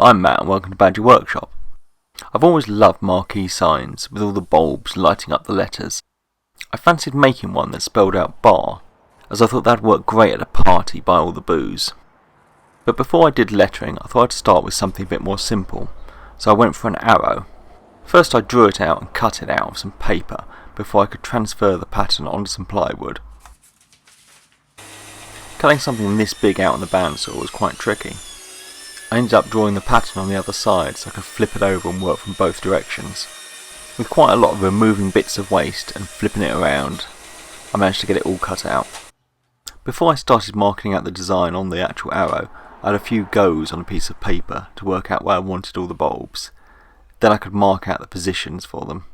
I'm Matt and welcome to Badger Workshop. I've always loved marquee signs with all the bulbs lighting up the letters. I fancied making one that spelled out bar, as I thought that'd work great at a party by all the booze. But before I did lettering, I thought I'd start with something a bit more simple, so I went for an arrow. First I drew it out and cut it out of some paper before I could transfer the pattern onto some plywood. Cutting something this big out on the bandsaw was quite tricky. I ended up drawing the pattern on the other side so I could flip it over and work from both directions. With quite a lot of removing bits of waste and flipping it around, I managed to get it all cut out. Before I started marking out the design on the actual arrow, I had a few goes on a piece of paper to work out where I wanted all the bulbs. Then I could mark out the positions for them.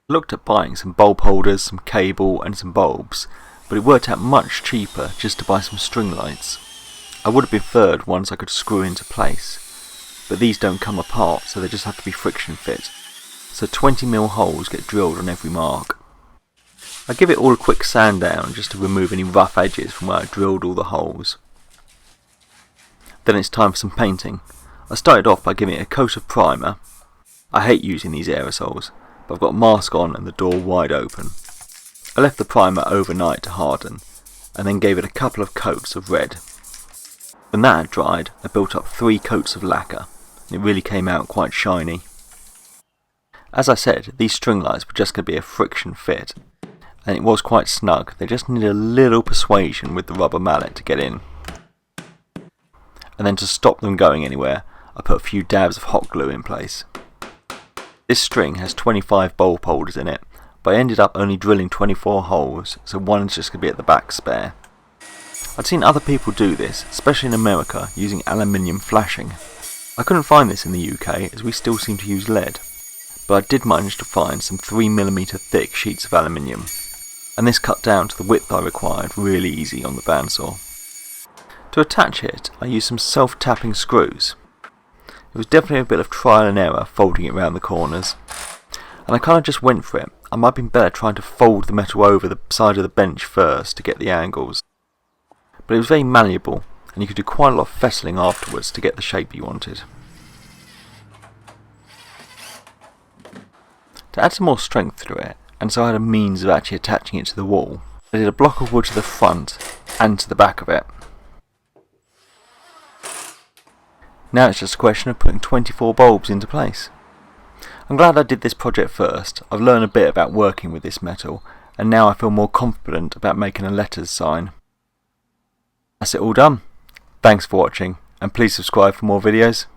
I looked at buying some bulb holders, some cable and some bulbs, but it worked out much cheaper just to buy some string lights. I would have preferred ones I could screw into place, but these don't come apart, so they just have to be friction fit. So 20mm holes get drilled on every mark. I give it all a quick sand down just to remove any rough edges from where I drilled all the holes. Then it's time for some painting. I started off by giving it a coat of primer. I hate using these aerosols, but I've got a mask on and the door wide open. I left the primer overnight to harden, and then gave it a couple of coats of red. When that had dried, I built up 3 coats of lacquer, and it really came out quite shiny. As I said, these string lights were just going to be a friction fit, and it was quite snug. They just needed a little persuasion with the rubber mallet to get in. And then to stop them going anywhere, I put a few dabs of hot glue in place. This string has 25 bulb holders in it, but I ended up only drilling 24 holes, so one's just going to be at the back spare. I'd seen other people do this, especially in America, using aluminium flashing. I couldn't find this in the UK as we still seem to use lead, but I did manage to find some 3mm thick sheets of aluminium, and this cut down to the width I required really easy on the bandsaw. To attach it, I used some self-tapping screws. It was definitely a bit of trial and error folding it round the corners, and I kind of just went for it. I might have been better trying to fold the metal over the side of the bench first to get the angles. But it was very malleable, and you could do quite a lot of fettling afterwards to get the shape you wanted. To add some more strength to it, and so I had a means of actually attaching it to the wall, I did a block of wood to the front and to the back of it. Now it's just a question of putting 24 bulbs into place. I'm glad I did this project first. I've learned a bit about working with this metal, and now I feel more confident about making a letters sign. That's it all done. Thanks for watching, and please subscribe for more videos.